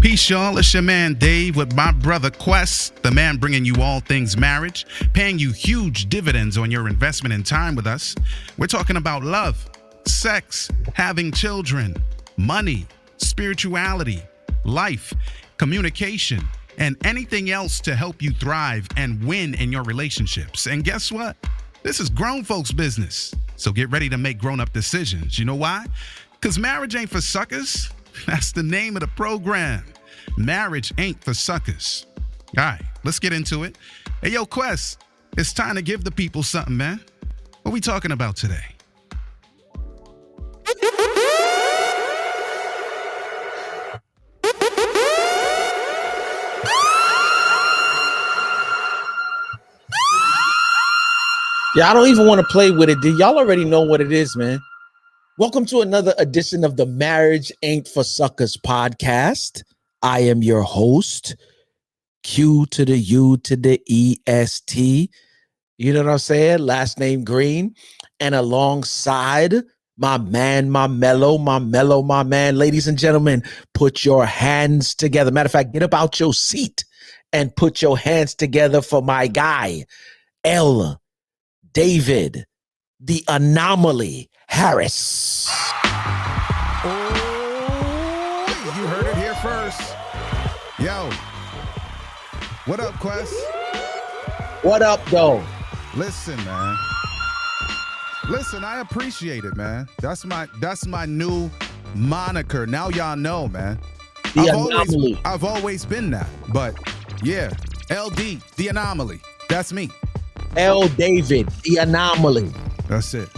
Peace, y'all. It's your man Dave with my brother Quest, the man bringing you all things marriage, paying you huge dividends on your investment in time with us. We're talking about love, sex, having children, money, spirituality, life, communication, and anything else to help you thrive and win in your relationships. And guess what? This is grown folks' business. So get ready to make grown-up decisions. You know why? Because marriage ain't for suckers. That's the name of the program. Marriage ain't for suckers. All right, let's get into it. Hey, yo, Quest, it's time to give the people something, man. What we talking about today? Yeah, I don't even want to play with it, dude. Y'all already know what it is, man. Welcome to another edition of the Marriage Ain't for Suckers podcast. I am your host, Q to the U to the EST. You know what I'm saying? Last name Green. And alongside my man, my mellow man. Ladies and gentlemen, put your hands together. Matter of fact, get up out your seat and put your hands together for my guy, L. David, the Anomaly Harris. Oh, you heard it here first. Yo, what up, Quest? What up, though? Listen, man. Listen, I appreciate it, man. That's my new moniker. Now y'all know, man. I've always been that. But yeah, LD, the Anomaly. That's me. L. David, the Anomaly. That's it.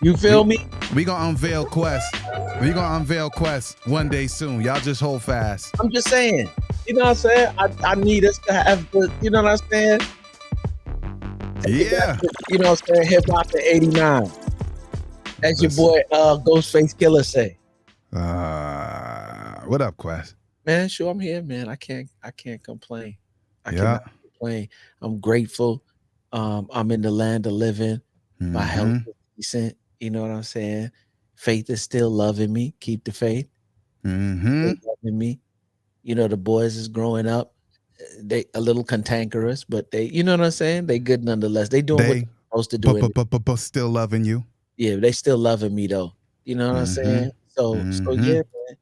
You feel me? We gonna unveil Quest. We gonna unveil Quest one day soon. Y'all just hold fast. I'm just saying. You know what I'm saying? I need us to have the, you know what I'm saying? Yeah. You know what I'm saying? Hip hop to 89. As your boy Ghostface Killer say. What up, Quest? Man, sure, I'm here, man. I can't complain. I Yeah. cannot complain. I'm grateful. I'm in the land of living. My health is decent. You know what I'm saying? Faith is still loving me. Keep the faith. Still loving me. You know, the boys is growing up. They a little cantankerous, but they, you know what I'm saying? They good nonetheless. They doing what they're supposed to do. But still loving you. Yeah, they still loving me though. You know what I'm saying? So yeah, man.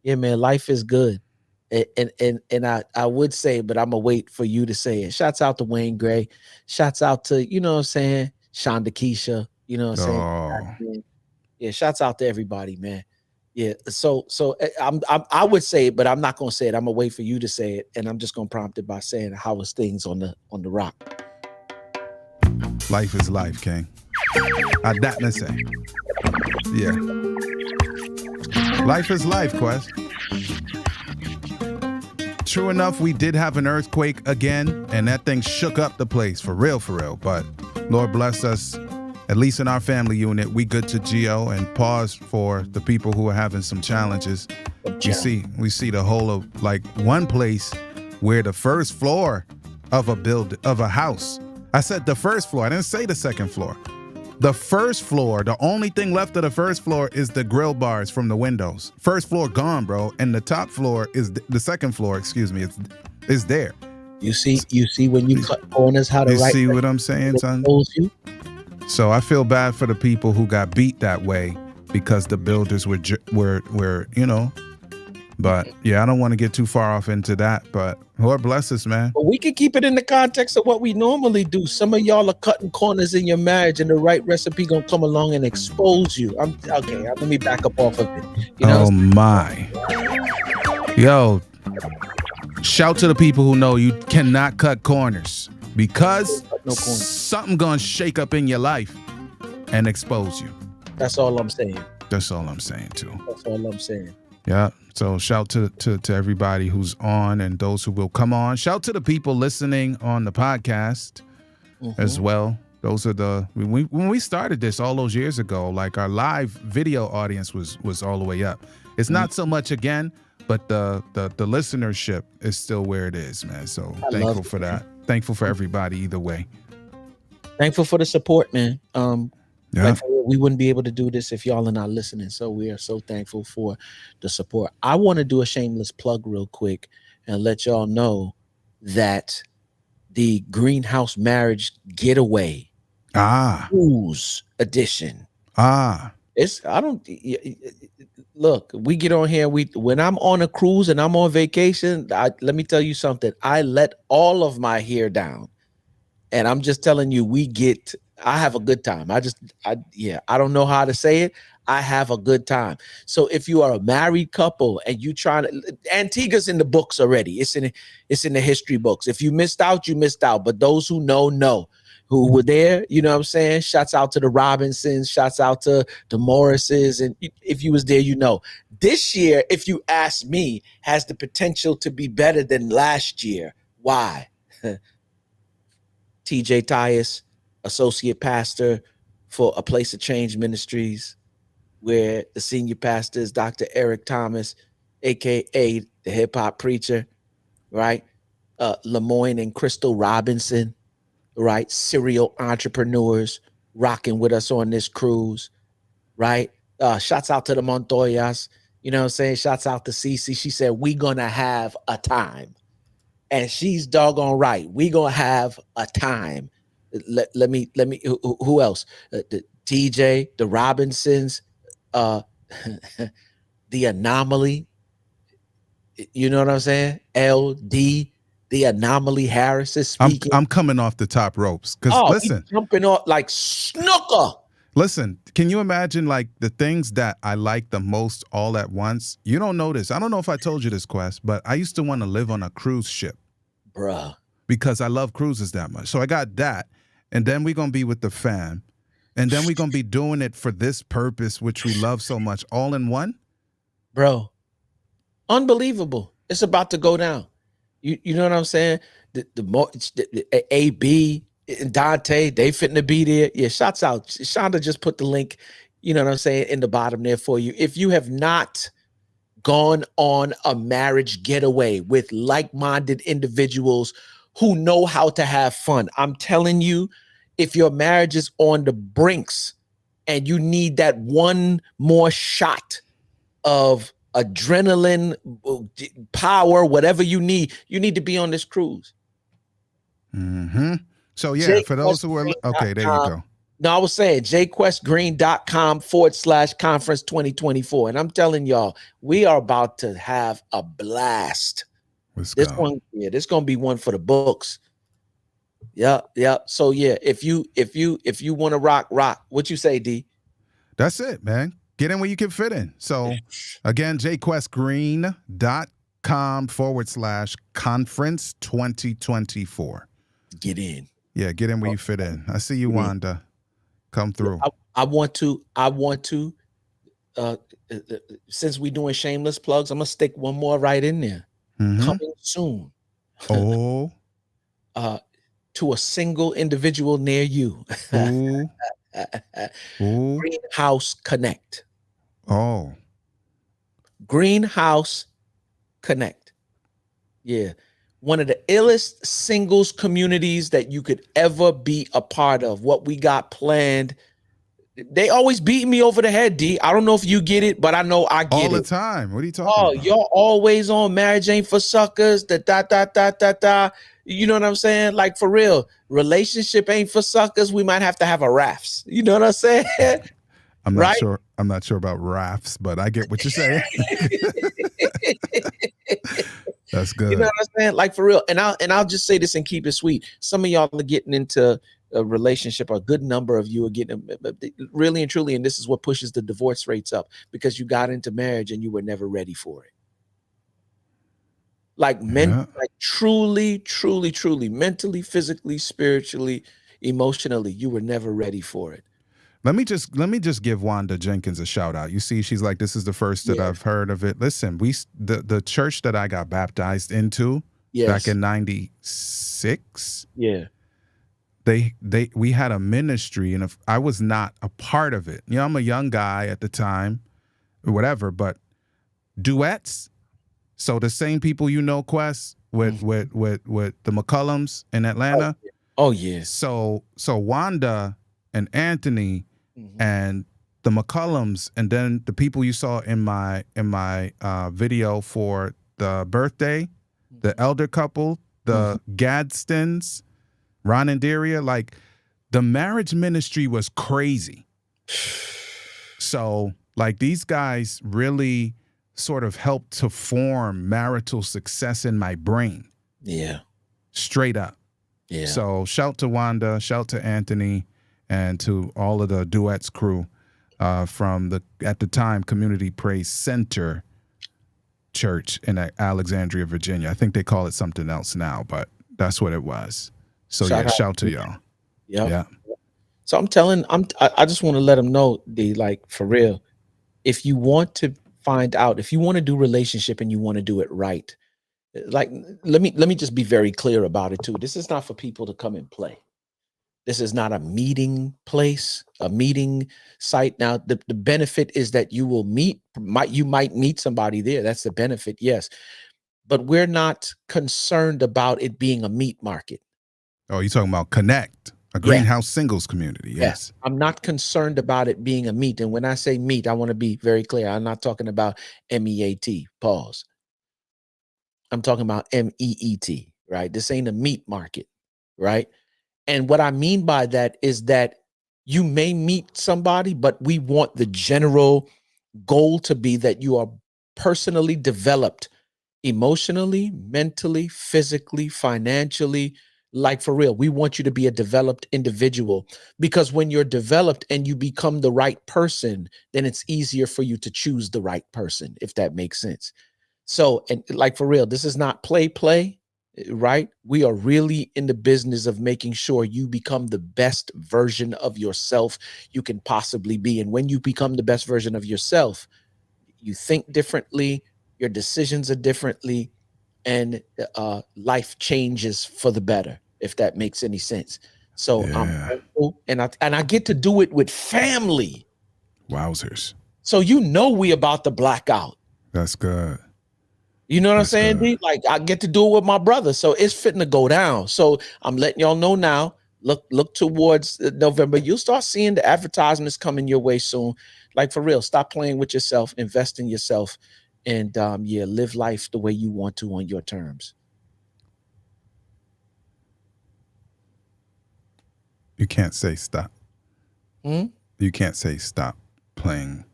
Yeah, man. Life is good. And I would say, but I'm gonna wait for you to say it. Shouts out to Wayne Gray. Shouts out to, you know what I'm saying, Shonda Keisha. You know what I'm saying? Yeah, shouts out to everybody, man. Yeah. So I would say it, but I'm not gonna say it. I'm gonna wait for you to say it, and I'm just gonna prompt it by saying how was things on the rock. Life is life, King. I that to say. Yeah. Life is life, Quest. True enough, we did have an earthquake again, and that thing shook up the place for real. But Lord bless us, at least in our family unit, we good to Geo, and pause for the people who are having some challenges. We see the whole of like one place where the first floor of a house. I said the first floor. I didn't say the second floor. The first floor, the only thing left of the first floor is the grill bars from the windows. First floor gone, bro. And the top floor is the second floor, excuse me, is there. You see when you cut corners how to You write. see what I'm saying, son? So I feel bad for the people who got beat that way because the builders were you know. But yeah, I don't want to get too far off into that, but Lord bless us, man. But we can keep it in the context of what we normally do. Some of y'all are cutting corners in your marriage, and the right recipe gonna come along and expose you. Let me back up off of it. You know? Oh my. Yo, shout to the people who know you cannot cut corners because something gonna shake up in your life and expose you. That's all I'm saying. That's all I'm saying too. That's all I'm saying. Yeah. So shout to everybody who's on and those who will come on. Shout to the people listening on the podcast as well. Those are when we started this all those years ago, like our live video audience was all the way up. It's not so much again, but the listenership is still where it is, man. So thankful for that. Thankful for everybody either way. Thankful for the support, man. Yeah. Like, we wouldn't be able to do this if y'all are not listening. So we are so thankful for the support. I want to do a shameless plug real quick and let y'all know that the Greenhouse Marriage Getaway Cruise Edition. It's I don't look. We get on here. When I'm on a cruise and I'm on vacation, let me tell you something. I let all of my hair down, and I'm just telling you, I have a good time. I don't know how to say it. I have a good time. So if you are a married couple and you trying to, Antigua's in the books already. It's in the history books. If you missed out, you missed out. But those who know. Who were there, you know what I'm saying? Shouts out to the Robinsons, shouts out to the Morrises. And if you was there, you know. This year, if you ask me, has the potential to be better than last year. Why? TJ Tyus, associate pastor for A Place of Change Ministries, where the senior pastor is Dr. Eric Thomas, aka the hip hop preacher, right? Lemoyne and Crystal Robinson, right? Serial entrepreneurs rocking with us on this cruise, right? Shouts out to the Montoyas, you know what I'm saying? Shouts out to Cece. She said, we gonna have a time. And she's doggone right. We gonna have a time. Let me, who else? The TJ, the Robinsons, the Anomaly. You know what I'm saying? LD, the Anomaly Harris is speaking. I'm coming off the top ropes because listen, jumping off like snooker. Listen, can you imagine like the things that I like the most all at once? You don't know this. I don't know if I told you this, Quest, but I used to want to live on a cruise ship, bruh, because I love cruises that much. So I got that, and then we're gonna be with the fam, and then we're gonna be doing it for this purpose, which we love so much, all in one, bro. Unbelievable! It's about to go down. You know what I'm saying? The AB and Dante, they fitting to be there. Yeah, shouts out. Shonda just put the link, you know what I'm saying, in the bottom there for you. If you have not gone on a marriage getaway with like-minded individuals who know how to have fun, I'm telling you, if your marriage is on the brinks and you need that one more shot of adrenaline, power, whatever you need to be on this cruise. Mm-hmm. So yeah, for those who are okay, there you go. No, I was saying jquestgreen.com/conference 2024. And I'm telling y'all, we are about to have a blast. This going to be one for the books. Yeah. So yeah, if you want to rock, what you say, D? That's it, man. Get in where you can fit in. So again, jquestgreen.com/conference 2024. Get in. Yeah, get in where you fit in. I see you, Wanda. Come through. I want to, since we're doing shameless plugs, I'm going to stick one more right in there. Mm-hmm. Coming soon. Oh. To a single individual near you. Ooh. Ooh. Greenhouse Connect. Oh. Greenhouse Connect. Yeah. One of the illest singles communities that you could ever be a part of. What we got planned. They always beat me over the head, D. I don't know if you get it, but I know I get it. All the time. What are you talking about? Y'all always on Marriage Ain't for Suckers. Da. You know what I'm saying? Like, for real. Relationship ain't for suckers. We might have to have a rafts. You know what I'm saying? I'm not sure. I'm not sure about rafts, but I get what you're saying. That's good. You know what I'm saying? Like, for real. And I'll just say this and keep it sweet. Some of y'all are getting into a relationship. A good number of you are getting really and truly, and this is what pushes the divorce rates up, because you got into marriage and you were never ready for it. Like like truly, mentally, physically, spiritually, emotionally, you were never ready for it. Let me just give Wanda Jenkins a shout out. You see, she's like, this is the first that I've heard of it. Listen, the church that I got baptized into back in 96. Yeah. We had a ministry, and I was not a part of it. You know, I'm a young guy at the time, or whatever, but duets. So the same people, you know, Quest, with the McCullums in Atlanta. Oh yeah. So Wanda and Anthony and the McCullums, and then the people you saw in my video for the birthday, the elder couple, the Gadstons, Ron and Daria, like the marriage ministry was crazy. So like these guys really sort of helped to form marital success in my brain. Yeah. Straight up. Yeah. So shout to Wanda, shout to Anthony, and to all of the Duets crew from the, at the time, Community Praise Center Church in Alexandria, Virginia. I think they call it something else now, but that's what it was. So shout to y'all. Yep. Yeah. So I just want to let them know, D, like for real, if you want to find out, if you want to do relationship and you want to do it right, like let me just be very clear about it too. This is not for people to come and play. This is not a meeting place, a meeting site. Now, the benefit is that you will you might meet somebody there. That's the benefit, yes. But we're not concerned about it being a meat market. Oh, you're talking about Connect, a greenhouse singles community. Yes. I'm not concerned about it being a meet. And when I say meet, I want to be very clear. I'm not talking about MEAT, pause. I'm talking about MEET, right? This ain't a meat market, right? And what I mean by that is that you may meet somebody, but we want the general goal to be that you are personally developed emotionally, mentally, physically, financially, like for real. We want you to be a developed individual, because when you're developed and you become the right person, then it's easier for you to choose the right person, if that makes sense. So, and like for real, this is not play, right? We are really in the business of making sure you become the best version of yourself you can possibly be. And when you become the best version of yourself, you think differently, your decisions are differently, and life changes for the better, if that makes any sense. So and I get to do it with family. Wowzers. So we about to black out. That's good. You know what I'm saying, D? Like I get to do it with my brother. So it's fitting to go down. So I'm letting y'all know now. Look towards November. You'll start seeing the advertisements coming your way soon. Like for real, stop playing with yourself, invest in yourself, and live life the way you want to on your terms. You can't say stop. You can't say stop playing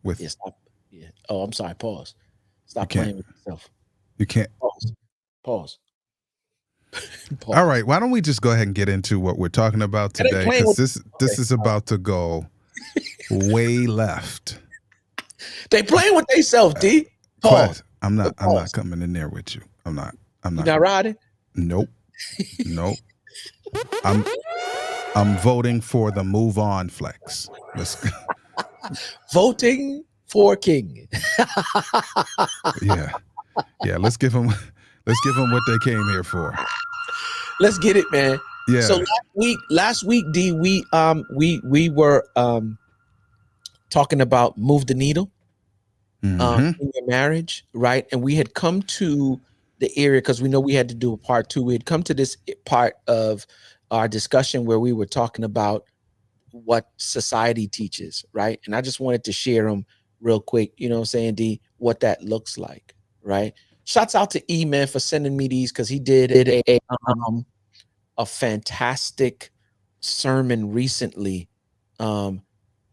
with. Yeah, stop. Yeah. Oh, I'm sorry. Pause. Stop playing with yourself. You can't. Pause. All right. Why don't we just go ahead and get into what we're talking about today? Because this is about to go way left. They playing with themselves, D. Pause. I'm not coming in there with you. I'm not. You not riding? Nope. I'm voting for the move on flex. Let's go. Voting for King. Yeah. Let's give them what they came here for. Let's get it, man. Yeah. So last week, D, we were talking about move the needle in your marriage, right? And we had come to the area because we know we had to do a part 2. We had come to this part of our discussion where we were talking about what society teaches, right? And I just wanted to share them real quick, you know what I'm saying, D, what that looks like, right? Shouts out to E-Man for sending me these, because he did a fantastic sermon recently on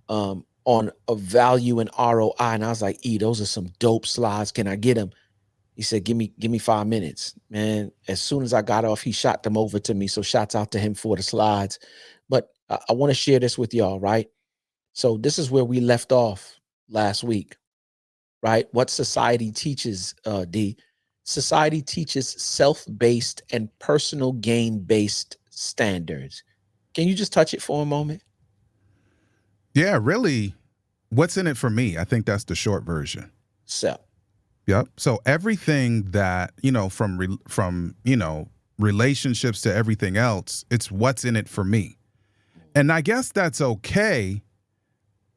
a value and ROI. And I was like, those are some dope slides. Can I get them? He said, give me 5 minutes, man. As soon as I got off, he shot them over to me. So shouts out to him for the slides. But I want to share this with y'all, right? So this is where we left off last week, right? What society teaches, D. Society teaches self-based and personal gain-based standards. Can you just touch it for a moment? Yeah, really. What's in it for me? I think that's the short version. Yep. So everything that, from relationships to everything else, it's what's in it for me. And I guess that's okay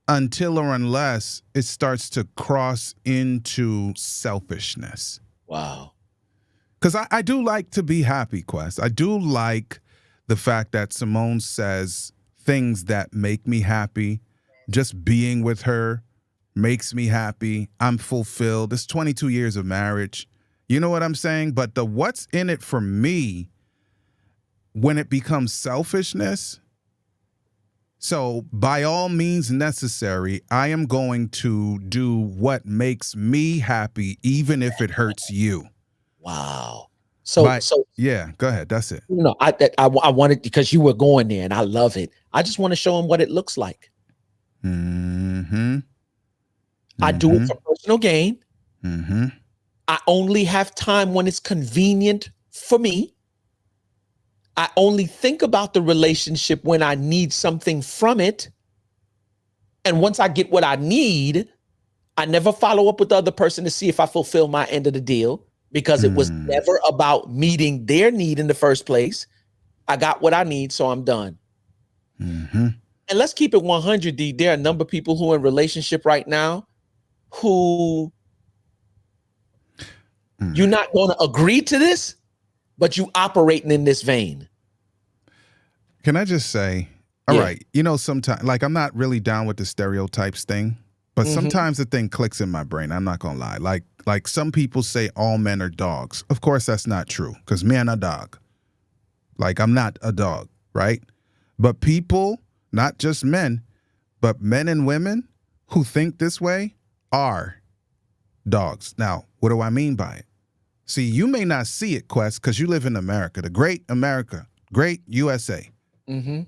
until or unless it starts to cross into selfishness. Wow. Because I do like to be happy, Quest. I do like the fact that Simone says things that make me happy. Just being with her makes me happy. I'm fulfilled. It's 22 years of marriage. You know what I'm saying? But the what's in it for me, when it becomes selfishness, so by all means necessary, I am going to do what makes me happy, even if it hurts you. Wow. So yeah, go ahead. That's it. you know, I wanted, because you were going there and I love it. I just want to show him what it looks like. Mm-hmm. I do it for personal gain. Mm-hmm. I only have time when it's convenient for me. I only think about the relationship when I need something from it. And once I get what I need, I never follow up with the other person to see if I fulfill my end of the deal, because it was never about meeting their need in the first place. I got what I need, so I'm done. Mm-hmm. And let's keep it 100, D. There are a number of people who are in relationship right now who you're not going to agree to this, but you operating in this vein. Can I just say, all right, you know, sometimes, like, I'm not really down with the stereotypes thing, but sometimes the thing clicks in my brain. I'm not gonna lie. Like some people say all men are dogs. Of course, that's not true, because men are dog. Like, I'm not a dog, right? But people, not just men, but men and women who think this way are dogs. Now, what do I mean by it? See, you may not see it, Quest, because you live in America, the great America, great USA.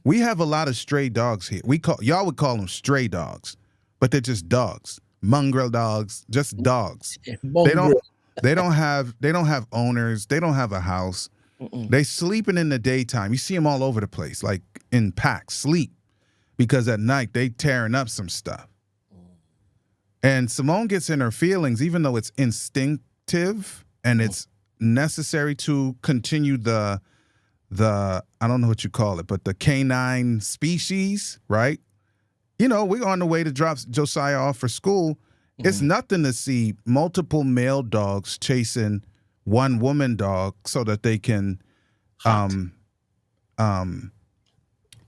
We have a lot of stray dogs here. Y'all would call them stray dogs, but they're just dogs, mongrel dogs, just dogs. They don't have owners. They don't have a house. They sleeping in the daytime. You see them all over the place, like in packs, sleep, because at night they tearing up some stuff. And Simone gets in her feelings, even though it's instinctive and it's necessary to continue the I don't know what you call it, but the canine species, right? You know, we're on the way to drop Josiah off for school. It's nothing to see multiple male dogs chasing one woman dog so that they can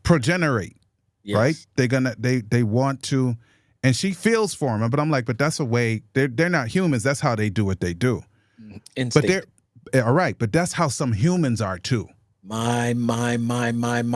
progenerate, right? They want to, and she feels for him. But I'm like, but that's a way, they're not humans. That's how they do what they do. Instinct. But they're all right, but that's how some humans are too. My.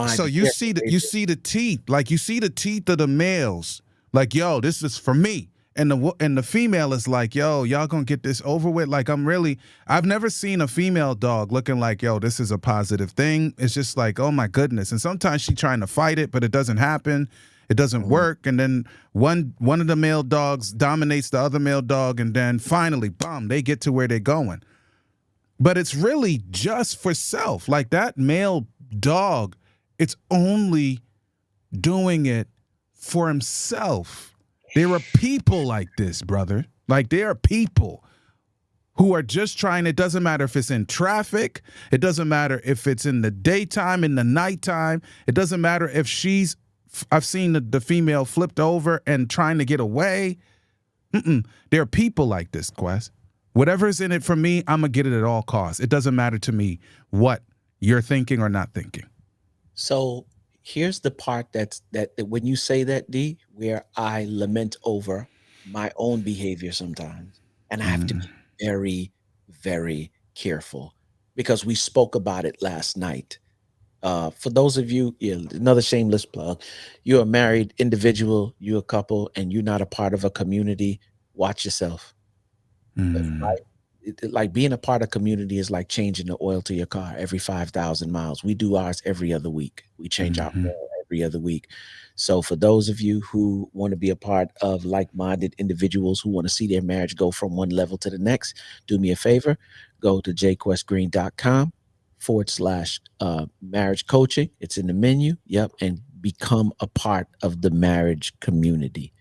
So you see the teeth, like you see the teeth of the males, like, yo, this is for me. And the female is like, yo, y'all gonna get this over with. Like, I've never seen a female dog looking like, yo, this is a positive thing. It's just like, oh my goodness. And sometimes she's trying to fight it, but it doesn't happen. It doesn't work. And then one of the male dogs dominates the other male dog. And then finally, boom, they get to where they're going. But it's really just for self. Like, that male dog, it's only doing it for himself. There are people like this, brother. Like, there are people who are just trying. It doesn't matter if it's in traffic. It doesn't matter if it's in the daytime, in the nighttime. It doesn't matter if I've seen the female flipped over and trying to get away. There are people like this, Quest. Whatever's in it for me, I'm going to get it at all costs. It doesn't matter to me what you're thinking or not thinking. So here's the part that when you say that, D, where I lament over my own behavior sometimes. And I have to be very, very careful, because we spoke about it last night. For those of you, another shameless plug, you're a married individual, you're a couple, and you're not a part of a community, watch yourself. Like being a part of community is like changing the oil to your car every 5,000 miles. We do ours every other week. We change our oil every other week. So for those of you who want to be a part of like-minded individuals who want to see their marriage go from one level to the next, do me a favor, go to jquestgreen.com/marriage coaching. It's in the menu. Yep. And become a part of the marriage community.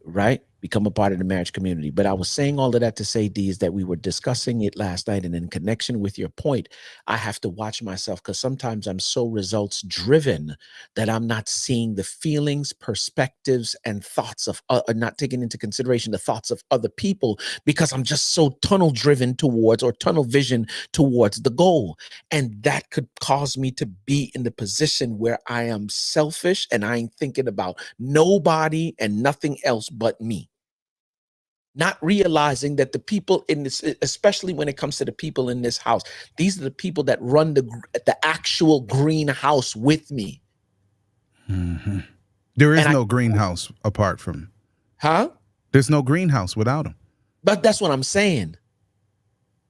Right? become a part of the marriage community. But I was saying all of that to say, D, is that we were discussing it last night, and in connection with your point, I have to watch myself because sometimes I'm so results driven that I'm not seeing the feelings, perspectives, and thoughts of not taking into consideration the thoughts of other people because I'm just so tunnel driven towards, or tunnel vision towards, the goal. And that could cause me to be in the position where I am selfish and I ain't thinking about nobody and nothing else but me. Not realizing that the people in this, especially when it comes to the people in this house, these are the people that run the actual greenhouse with me. Mm-hmm. There is no greenhouse apart from. Huh? There's no greenhouse without them. But that's what I'm saying.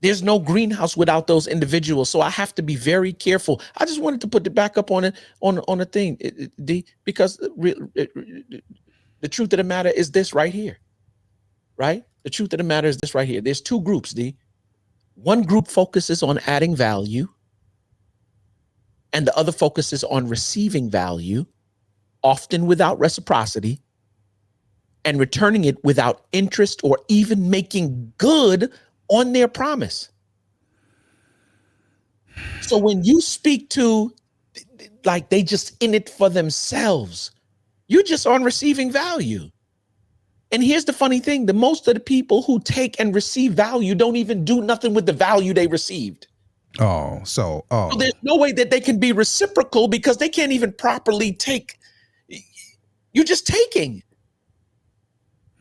There's no greenhouse without those individuals. So I have to be very careful. I just wanted to put it back up on a thing, D, because the truth of the matter is this right here. Right? The truth of the matter is this right here. There's two groups, D. One group focuses on adding value, and the other focuses on receiving value, often without reciprocity, and returning it without interest or even making good on their promise. So when you speak to, like, they just in it for themselves, you're just on receiving value. And here's the funny thing, the most of the people who take and receive value don't even do nothing with the value they received. So there's no way that they can be reciprocal because they can't even properly take. You're just taking.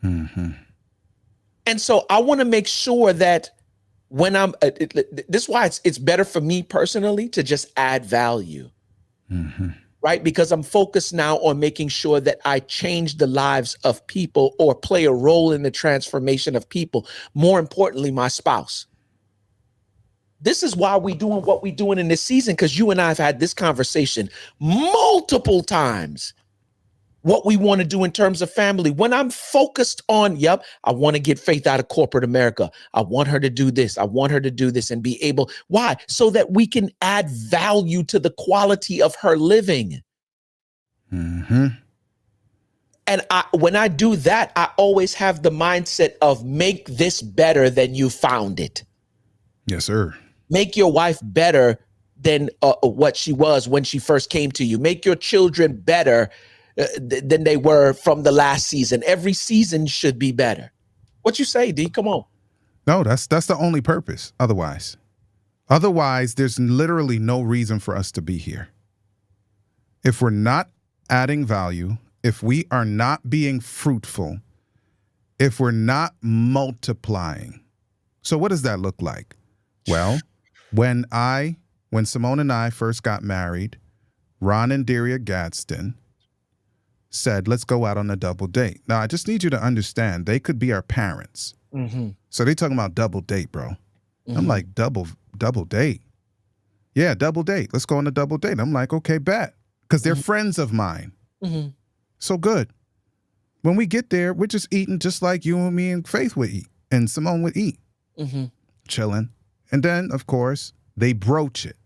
Mm-hmm. And so I want to make sure that when I'm, this is why it's better for me personally to just add value. Mm-hmm. Right? Because I'm focused now on making sure that I change the lives of people or play a role in the transformation of people. More importantly, my spouse. This is why we're doing what we're doing in this season, because you and I have had this conversation multiple times. What we want to do in terms of family. When I'm focused on, I want to get Faith out of corporate America. I want her to do this. I want her to do this and be able. Why? So that we can add value to the quality of her living. Mm-hmm. And when I do that, I always have the mindset of make this better than you found it. Yes, sir. Make your wife better than what she was when she first came to you. Make your children better than they were from the last season. Every season should be better. What you say, D? Come on. No, that's the only purpose. Otherwise, there's literally no reason for us to be here. If we're not adding value, if we are not being fruitful, if we're not multiplying. So what does that look like? Well, when Simone and I first got married, Ron and Daria Gadsden said, let's go out on a double date. Now, I just need you to understand, they could be our parents. Mm-hmm. So they talking about double date, bro. Mm-hmm. I'm like, double date? Yeah, double date. Let's go on a double date. I'm like, okay, bet. Because they're friends of mine. Mm-hmm. So good. When we get there, we're just eating just like you and me and Faith would eat. And Simone would eat. Mm-hmm. Chilling. And then, of course, they broach it.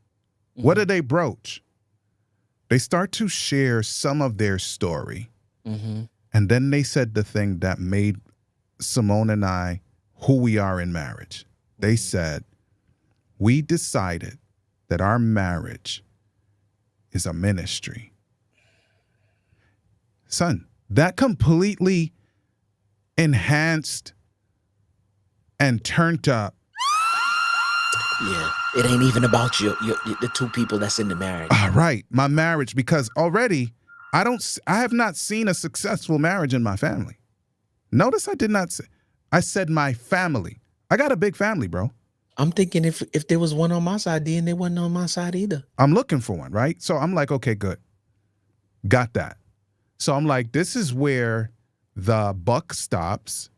Mm-hmm. What do they broach? They start to share some of their story. Mm-hmm. And then they said the thing that made Simone and I who we are in marriage. They said, we decided that our marriage is a ministry. Son, that completely enhanced and turned up. Yeah, it ain't even about the two people that's in the marriage. Right, my marriage, because already I have not seen a successful marriage in my family. Notice I did not say, I said my family. I got a big family, bro. I'm thinking if there was one on my side, then they wasn't on my side either. I'm looking for one, right? So I'm like, okay, good. Got that. So I'm like, this is where the buck stops.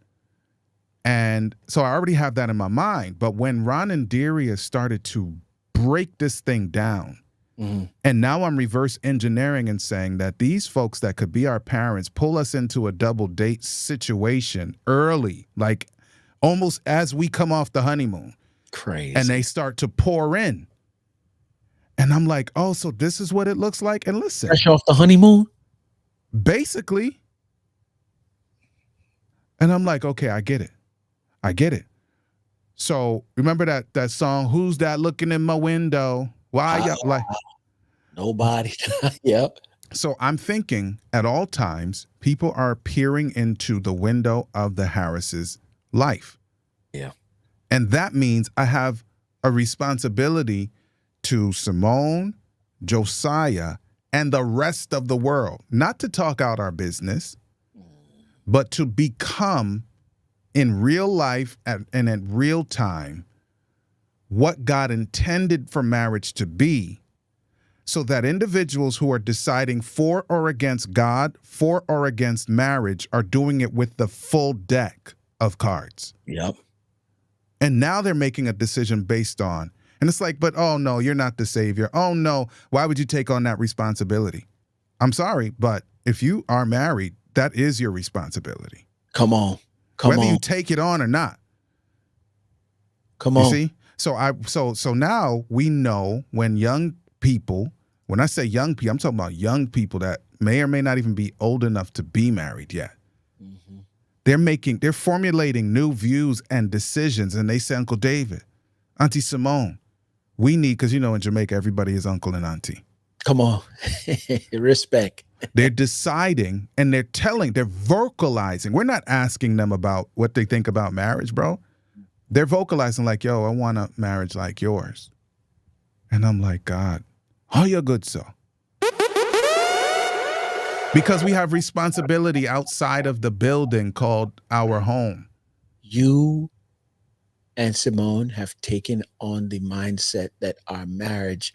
And so I already have that in my mind. But when Ron and Daria started to break this thing down, mm-hmm. and now I'm reverse engineering and saying that these folks that could be our parents pull us into a double date situation early, like almost as we come off the honeymoon. Crazy. And they start to pour in. And I'm like, oh, so this is what it looks like? And listen. Fresh off the honeymoon? Basically. And I'm like, okay, I get it. I get it. So remember that song, Who's That Looking in My Window? Why y'all like Nobody. Yep. so I'm thinking at all times, people are peering into the window of the Harris's life. Yeah. And that means I have a responsibility to Simone, Josiah, and the rest of the world, not to talk out our business, but to become in real life and at real time what God intended for marriage to be, so that individuals who are deciding for or against God, for or against marriage, are doing it with the full deck of cards. Yep. And now they're making a decision based on, and it's like, but oh no, you're not the savior. Oh no, why would you take on that responsibility? I'm sorry, but if you are married, that is your responsibility. Come on. Whether you take it on or not. Come on. You see? So now we know when young people, when I say young people, I'm talking about young people that may or may not even be old enough to be married yet. Mm-hmm. They're formulating new views and decisions, and they say, Uncle David, Auntie Simone, we need, because in Jamaica, everybody is uncle and auntie. Come on. Respect. They're deciding and they're vocalizing. We're not asking them about what they think about marriage, bro. They're vocalizing like, yo, I want a marriage like yours. And I'm like, God, oh, you're good, so. Because we have responsibility outside of the building called our home. You and Simone have taken on the mindset that our marriage,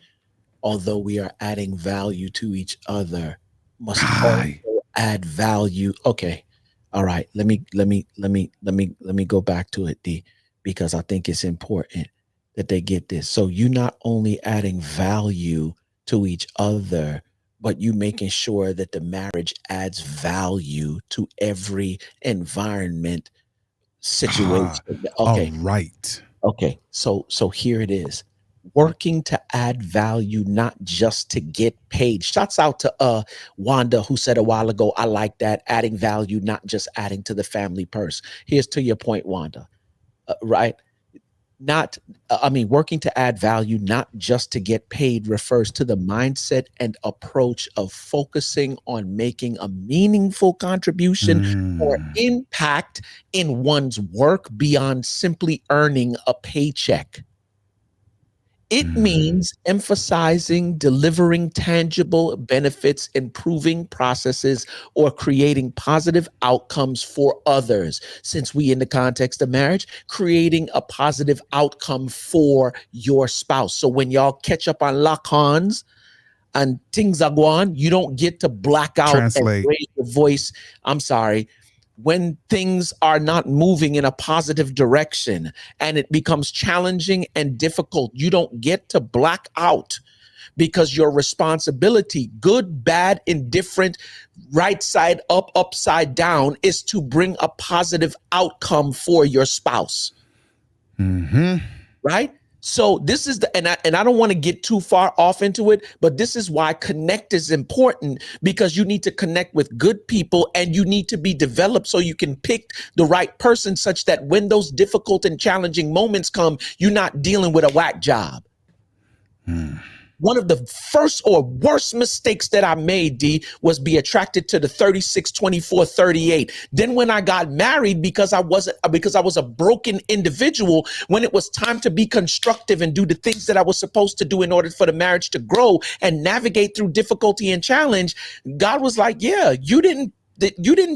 although we are adding value to each other, must also add value. Okay. All right. Let me go back to it, D, because I think it's important that they get this. So you're not only adding value to each other, but you making sure that the marriage adds value to every environment situation. Okay. All right. Okay. So here it is. Working to add value, not just to get paid. Shouts out to Wanda, who said a while ago, I like that, adding value, not just adding to the family purse. Here's to your point, Wanda, right? Working to add value, not just to get paid, refers to the mindset and approach of focusing on making a meaningful contribution or impact in one's work beyond simply earning a paycheck. It means emphasizing delivering tangible benefits, improving processes, or creating positive outcomes for others. Since we in the context of marriage, creating a positive outcome for your spouse. So when y'all catch up on lock-ons and things are going, you don't get to black out and raise your voice. I'm sorry. When things are not moving in a positive direction and it becomes challenging and difficult, you don't get to black out, because your responsibility, good, bad, indifferent, right side up, upside down, is to bring a positive outcome for your spouse. Right? So this is and I don't want to get too far off into it, but this is why connect is important, because you need to connect with good people and you need to be developed so you can pick the right person, such that when those difficult and challenging moments come, you're not dealing with a whack job. One of the first or worst mistakes that I made, D, was be attracted to the 36, 24, 38. Then when I got married, because I was a broken individual, when it was time to be constructive and do the things that I was supposed to do in order for the marriage to grow and navigate through difficulty and challenge, God was like, yeah, you didn't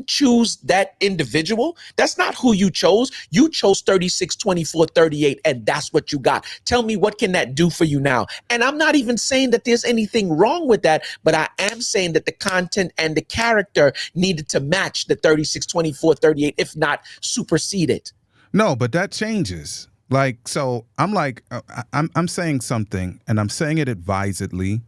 choose that individual. That's not who you chose. You chose 36, 24, 38, and that's what you got. Tell me, what can that do for you now? And I'm not even saying that there's anything wrong with that, but I am saying that the content and the character needed to match the 36, 24, 38, if not supersede it. No, but that changes. Like, so I'm like, I'm saying something, and I'm saying it advisedly.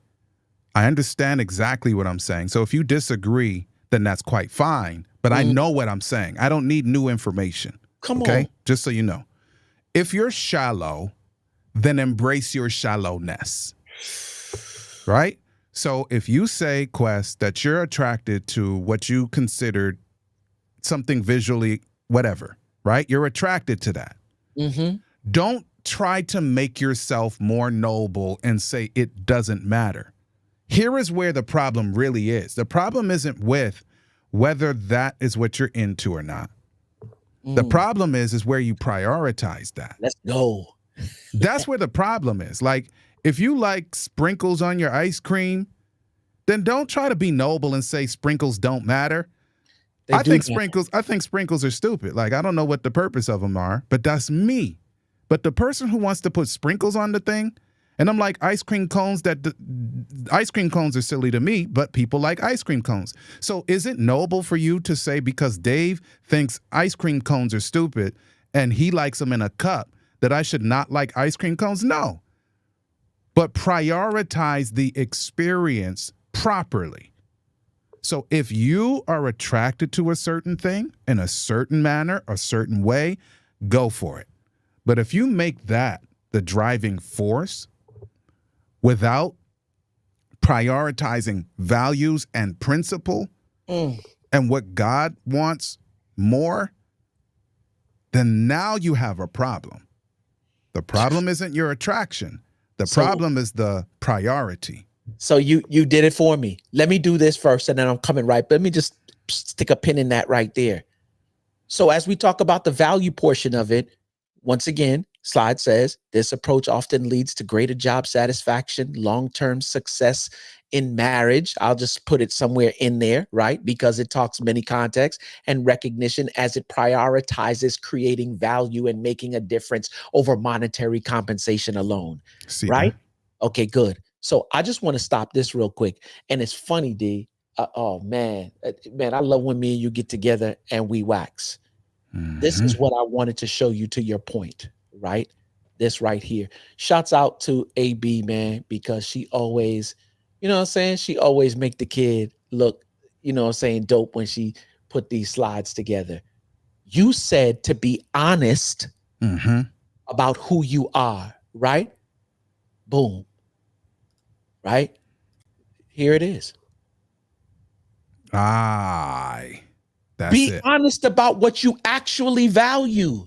I understand exactly what I'm saying. So if you disagree, then that's quite fine. But I know what I'm saying. I don't need new information. Come on. Just so you know. If you're shallow, then embrace your shallowness. Right? So if you say, Quest, that you're attracted to what you considered something visually whatever, right? You're attracted to that. Mm-hmm. Don't try to make yourself more noble and say it doesn't matter. Here is where the problem really is. The problem isn't with whether that is what you're into or not. The problem is where you prioritize that. Let's go. That's where the problem is. Like, if you like sprinkles on your ice cream, then don't try to be noble and say sprinkles don't matter. I think sprinkles are stupid. Like, I don't know what the purpose of them are, but that's me. But the person who wants to put sprinkles on the thing, and I'm like, ice cream cones are silly to me, but people like ice cream cones. So is it noble for you to say, because Dave thinks ice cream cones are stupid and he likes them in a cup, that I should not like ice cream cones? No. But prioritize the experience properly. So if you are attracted to a certain thing in a certain manner, a certain way, go for it. But if you make that the driving force without prioritizing values and principle and what God wants more, then now you have a problem. The problem isn't your attraction. The problem is the priority. So you did it for me. Let me do this first, and then I'm coming right. Let me just stick a pin in that right there. So as we talk about the value portion of it, once again, slide says, this approach often leads to greater job satisfaction, long-term success in marriage. I'll just put it somewhere in there, right? Because it talks many contexts, and recognition as it prioritizes creating value and making a difference over monetary compensation alone. See right? that? Okay, good. So I just want to stop this real quick. And it's funny, D. Oh, man, I love when me and you get together and we wax. This is what I wanted to show you, to your point, right? This right here. Shouts out to AB, man, because she always, you know what I'm saying? She always make the kid look, you know what I'm saying, dope when she put these slides together. You said to be honest about who you are, right? Boom. Right? Here it is. That's be it. honest about what you actually value.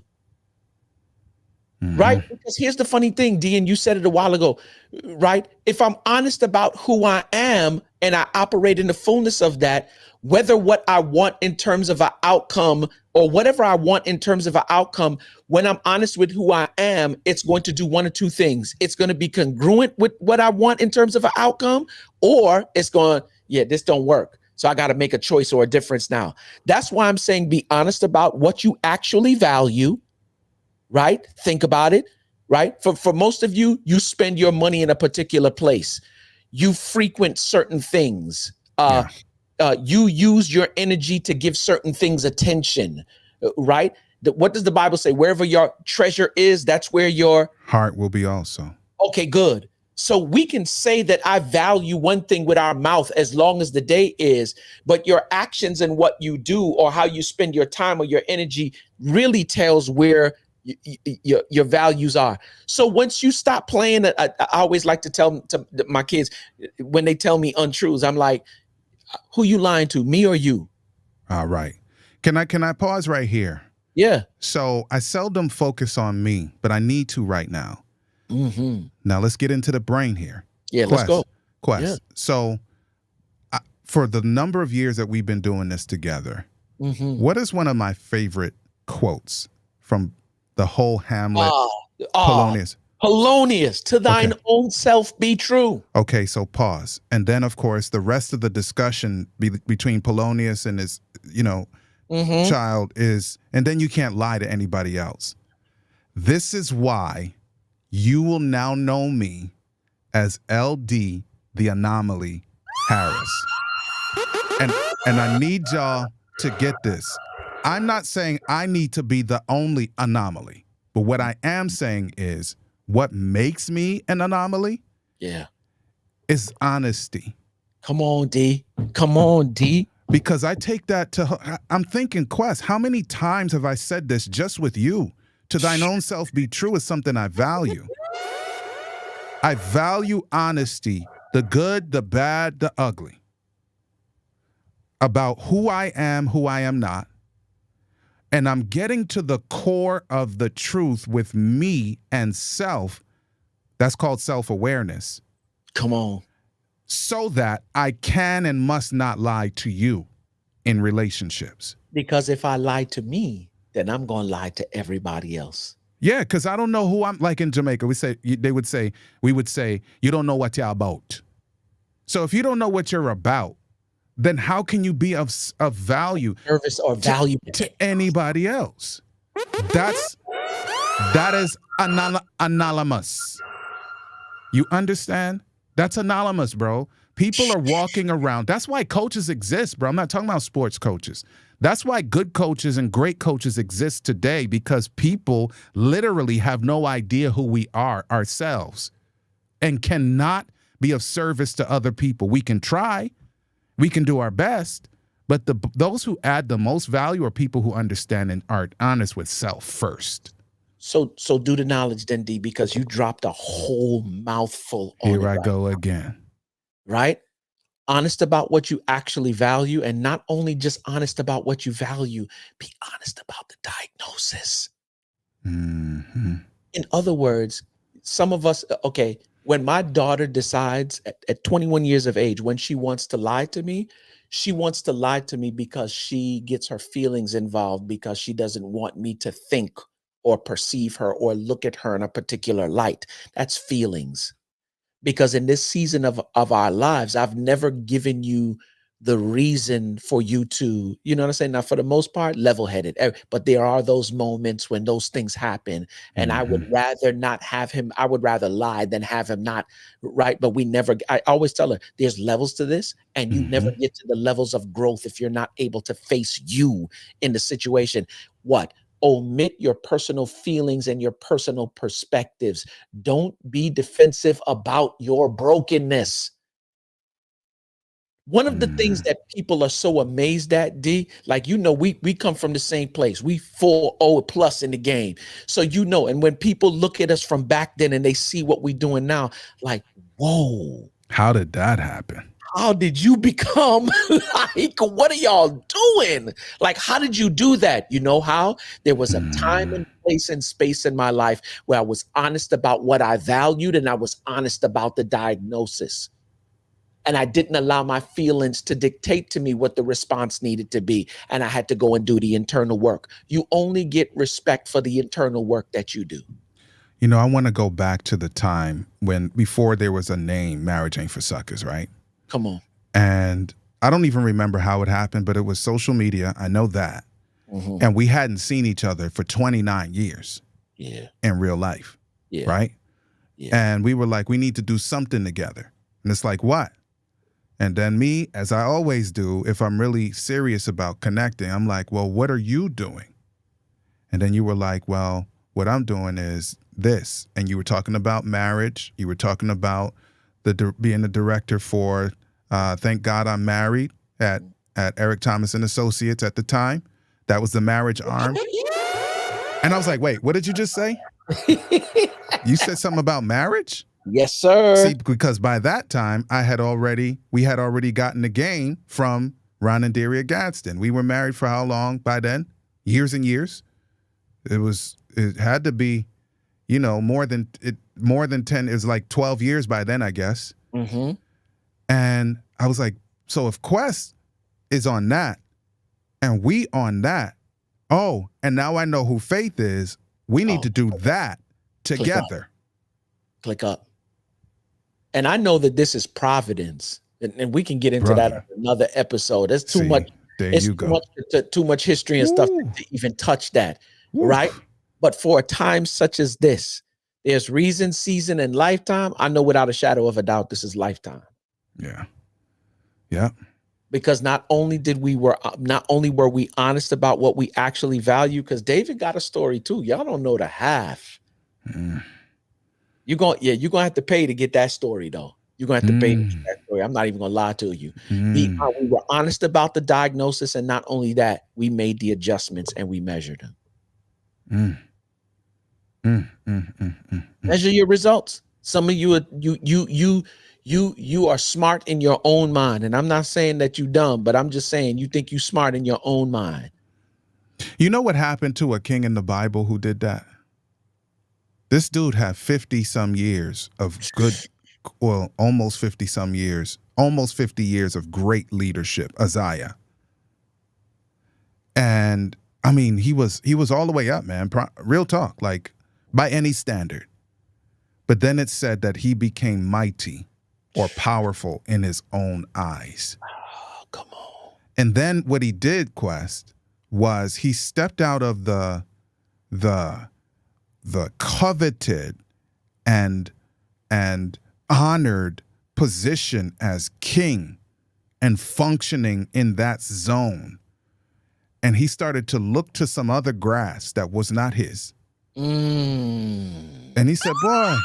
Right? Because here's the funny thing, D, and you said it a while ago, right? If I'm honest about who I am and I operate in the fullness of that, whether what I want in terms of an outcome or whatever I want in terms of an outcome, when I'm honest with who I am, it's going to do one of two things. It's going to be congruent with what I want in terms of an outcome, or it's going, this don't work. So I got to make a choice or a difference now. That's why I'm saying be honest about what you actually value. Right? Think about it, right? For most of you, you spend your money in a particular place. You frequent certain things. You use your energy to give certain things attention, right? What does the Bible say? Wherever your treasure is, that's where your heart will be also. Okay, good. So we can say that I value one thing with our mouth as long as the day is, but your actions and what you do or how you spend your time or your energy really tells where your values are. So once you stop playing, I always like to tell to my kids when they tell me untruths, I'm like, who you lying to, me or you? All right. Can I pause right here? Yeah. So I seldom focus on me, but I need to right now. Now let's get into the brain here. Yeah, let's go. Quest. Yeah. So for the number of years that we've been doing this together, what is one of my favorite quotes from the whole Hamlet, Polonius? Polonius, to thine own self be true. Okay, so pause. And then, of course, the rest of the discussion between Polonius and his, child is, and then you can't lie to anybody else. This is why you will now know me as LD, the anomaly, Harris. And I need y'all to get this. I'm not saying I need to be the only anomaly, but what I am saying is what makes me an anomaly is honesty. Come on, D. Come on, D. Because I take that to, I'm thinking, Quest, how many times have I said this just with you? To thine own self be true is something I value. I value honesty, the good, the bad, the ugly, about who I am not. and I'm getting to the core of the truth with me and self. That's called self-awareness. Come on. So that I can and must not lie to you in relationships. Because if I lie to me, then I'm going to lie to everybody else. Yeah, because I don't know who I'm. Like in Jamaica, we would say, you don't know what you're about. So if you don't know what you're about, then how can you be of value, service or value to anybody else? That is anonymous. You understand? That's anonymous, bro. People are walking around. That's why coaches exist, bro. I'm not talking about sports coaches. That's why good coaches and great coaches exist today, because people literally have no idea who we are ourselves and cannot be of service to other people. We can try, we can do our best, but those who add the most value are people who understand and are honest with self first. So do the knowledge then, D, because you dropped a whole mouthful on Here I go again. Right? Honest about what you actually value, and not only just honest about what you value, be honest about the diagnosis. Mm-hmm. In other words, some of us, okay, when my daughter decides at 21 years of age, when she wants to lie to me, she wants to lie to me because she gets her feelings involved, because she doesn't want me to think or perceive her or look at her in a particular light. That's feelings. Because in this season of our lives, I've never given you the reason for you to, you know what I'm saying? Now, for the most part, level-headed. But there are those moments when those things happen. And I would rather not have him. I would rather lie than have him not, right? But I always tell her, there's levels to this, and you never get to the levels of growth if you're not able to face you in the situation. What? Omit your personal feelings and your personal perspectives. Don't be defensive about your brokenness. One of the things that people are so amazed at, D, like, we come from the same place. We 4-0 plus in the game. So, and when people look at us from back then and they see what we're doing now, like, whoa. How did that happen? How did you become like, what are y'all doing? Like, how did you do that? You know how? There was a time and place and space in my life where I was honest about what I valued, and I was honest about the diagnosis. And I didn't allow my feelings to dictate to me what the response needed to be. And I had to go and do the internal work. You only get respect for the internal work that you do. I want to go back to the time before there was a name, Marriage Ain't for Suckers, right? Come on. And I don't even remember how it happened, but it was social media. I know that. And we hadn't seen each other for 29 years in real life, right? Yeah. And we were like, we need to do something together. And it's like, what? And then me, as I always do, if I'm really serious about connecting, I'm like, well, what are you doing? And then you were like, well, what I'm doing is this. And you were talking about marriage. You were talking about being the director for Thank God I'm Married at Eric Thomas and Associates at the time. That was the marriage arm. And I was like, wait, what did you just say? You said something about marriage? Yes, sir. See, because by that time we had already gotten the game from Ron and Daria Gadsden. We were married for how long by then? Years and years. It had to be, more than 10. It was like 12 years by then, I guess. And I was like, so if Quest is on that and we on that, and now I know who Faith is, we need to do that together. Click up. And I know that this is providence, and we can get into that in another episode. There's too much. It's too much history and stuff to even touch that, right? But for a time such as this, there's reason, season, and lifetime. I know without a shadow of a doubt this is lifetime. Yeah. Because not only were we honest about what we actually value, because David got a story too. Y'all don't know the half. You're gonna have to pay to get that story though. You're gonna have to pay to get that story. I'm not even gonna lie to you. We were honest about the diagnosis, and not only that, we made the adjustments and we measured them. Measure your results. Some of you are smart in your own mind, and I'm not saying that you dumb, but I'm just saying you think you smart in your own mind. You know what happened to a king in the Bible who did that? This dude had 50 some years of good, well, almost 50 some years, almost 50 years of great leadership, Uzziah. And I mean, he was all the way up, man. Real talk, like by any standard. But then it said that he became mighty or powerful in his own eyes. Oh, come on. And then what he did, Quest, was he stepped out of the coveted and honored position as king and functioning in that zone. And he started to look to some other grass that was not his. And he said, boy,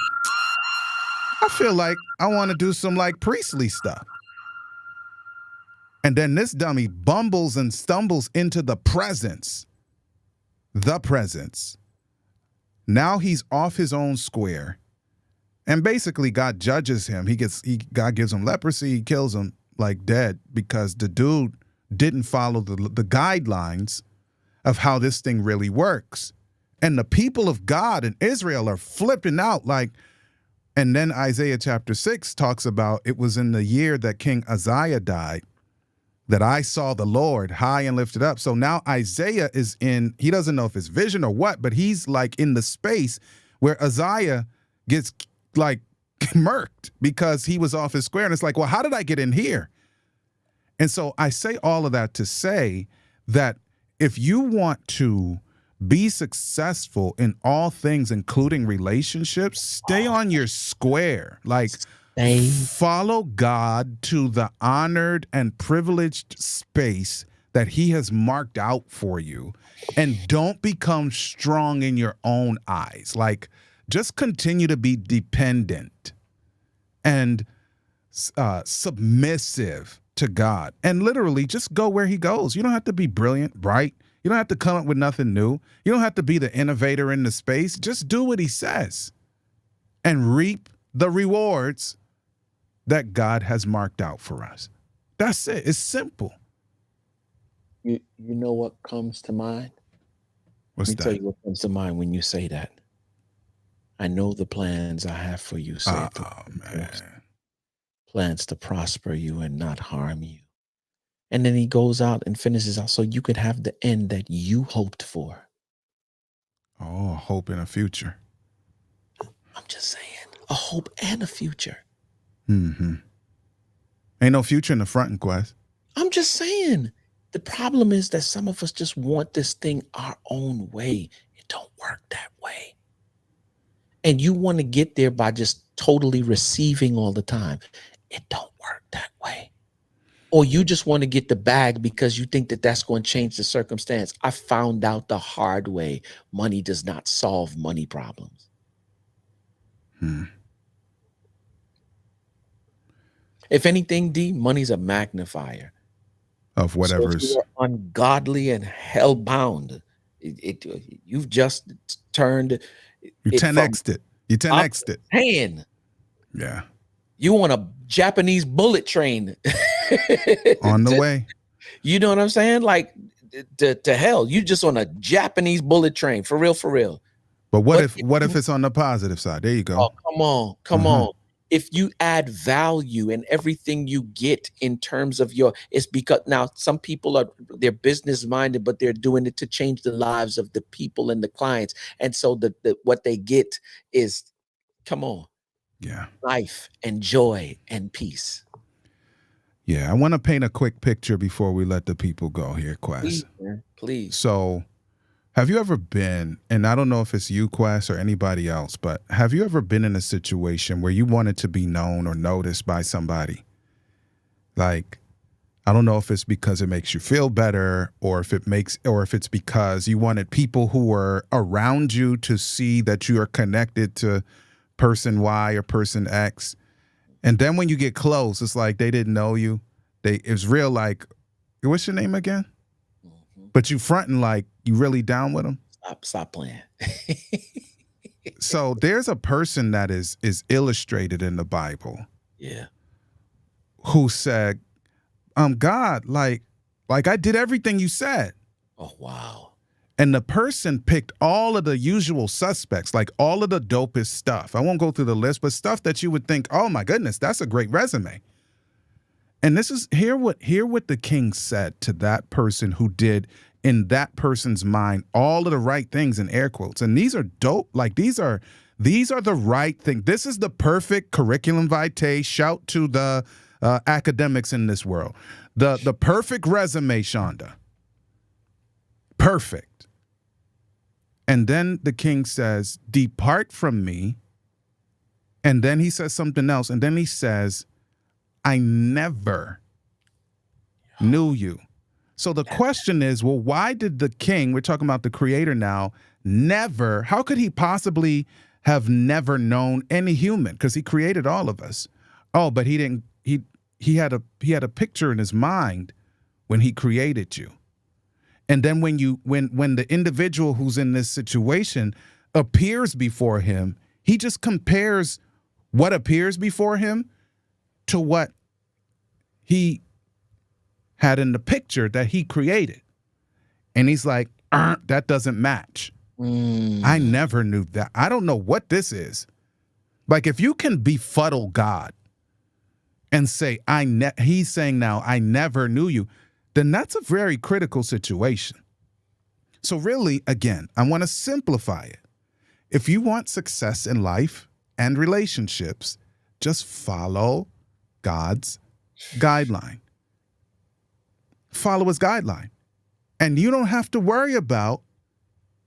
I feel like I want to do some like priestly stuff. And then this dummy bumbles and stumbles into the presence. Now he's off his own square. And basically God judges him. God gives him leprosy. He kills him like dead because the dude didn't follow the guidelines of how this thing really works. And the people of God in Israel are flipping out like, and then Isaiah chapter 6 talks about it was in the year that King Uzziah died that I saw the Lord high and lifted up. So now Isaiah is he doesn't know if it's vision or what, but he's like in the space where Uzziah gets like murked because he was off his square. And it's like, well, how did I get in here? And so I say all of that to say that if you want to be successful in all things, including relationships, stay on your square. Like, follow God to the honored and privileged space that he has marked out for you, and don't become strong in your own eyes. Like, just continue to be dependent and submissive to God, and literally just go where he goes. You don't have to be brilliant, bright. You don't have to come up with nothing new. You don't have to be the innovator in the space. Just do what he says and reap the rewards that God has marked out for us. That's it. It's simple. You know what comes to mind? What's Let me that? tell you what comes to mind when you say that. I know the plans I have for you, said the Lord. Man. Plans to prosper you and not harm you. And then he goes out and finishes out so you could have the end that you hoped for. Oh, hope in a future. I'm just saying, a hope and a future. Mm-hmm. Ain't no future in the front, and Quest. I'm just saying. The problem is that some of us just want this thing our own way. It don't work that way. And you want to get there by just totally receiving all the time. It don't work that way. Or you just want to get the bag because you think that that's going to change the circumstance. I found out the hard way. Money does not solve money problems. If anything, D, money's a magnifier of whatever's. So if you are ungodly and hellbound, you've just turned. You 10x'd it. You 10x'd it. Hand. Yeah. You want a Japanese bullet train on the way. You know what I'm saying? Like to hell. You just on a Japanese bullet train, for real, for real. But what if it's on the positive side? There you go. Oh, come on. If you add value in everything you get in terms of it's because now some people they're business minded, but they're doing it to change the lives of the people and the clients. And so what they get is, come on. Yeah. Life and joy and peace. Yeah. I want to paint a quick picture before we let the people go here, Quest. Please. So have you ever been, and I don't know if it's you, Quest, or anybody else, but have you ever been in a situation where you wanted to be known or noticed by somebody? Like, I don't know if it's because it makes you feel better, or if it's because you wanted people who were around you to see that you are connected to person Y or person X. And then when you get close, it's like they didn't know you. It was real like, what's your name again? But you fronting like you really down with them. Stop playing. So there's a person that is illustrated in the Bible. Yeah. Who said, God, like I did everything you said. Oh, wow. And the person picked all of the usual suspects, like all of the dopest stuff. I won't go through the list, but stuff that you would think, oh my goodness, that's a great resume. And this is hear what the king said to that person who did in that person's mind all of the right things in air quotes. And these are dope. Like these are the right thing. This is the perfect curriculum vitae. Shout to the academics in this world. The perfect resume, Shonda. Perfect. And then the king says, depart from me. And then he says something else. And then he says, I never knew you. So the question is, well, why did the king, we're talking about the creator now, never, how could he possibly have never known any human? Because he created all of us. Oh, but he didn't, he had a picture in his mind when he created you. And then when the individual who's in this situation appears before him, he just compares what appears before him to what he had in the picture that he created. And he's like, that doesn't match. I never knew that. I don't know what this is. Like if you can befuddle God and say, he's saying now, I never knew you, then that's a very critical situation. So really, again, I want to simplify it. If you want success in life and relationships, just follow God's guideline. Follow his guideline. And you don't have to worry about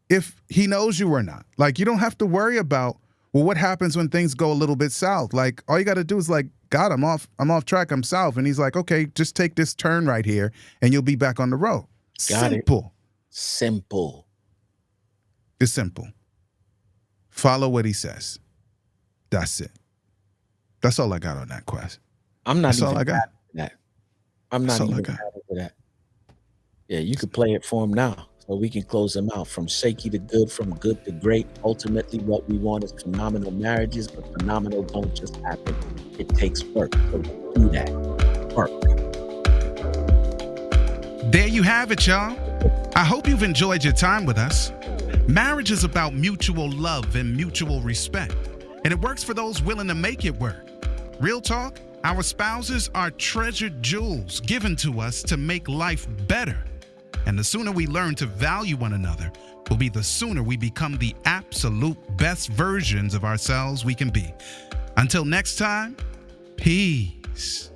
if he knows you or not. Like you don't have to worry about, well, what happens when things go a little bit south? Like all you got to do is like, God, I'm off track, I'm south. And he's like, okay, just take this turn right here and you'll be back on the road. Simple. Simple. It's simple. Follow what he says. That's it. That's all I got on that quest. I'm not That's even all I got. that. I'm not even for that. Yeah, you could play it for him now. So we can close them out from shaky to good, from good to great. Ultimately, what we want is phenomenal marriages, but phenomenal don't just happen. It takes work. So do that. Work. There you have it, y'all. I hope you've enjoyed your time with us. Marriage is about mutual love and mutual respect, and it works for those willing to make it work. Real talk, our spouses are treasured jewels given to us to make life better. And the sooner we learn to value one another will be the sooner we become the absolute best versions of ourselves we can be. Until next time, peace.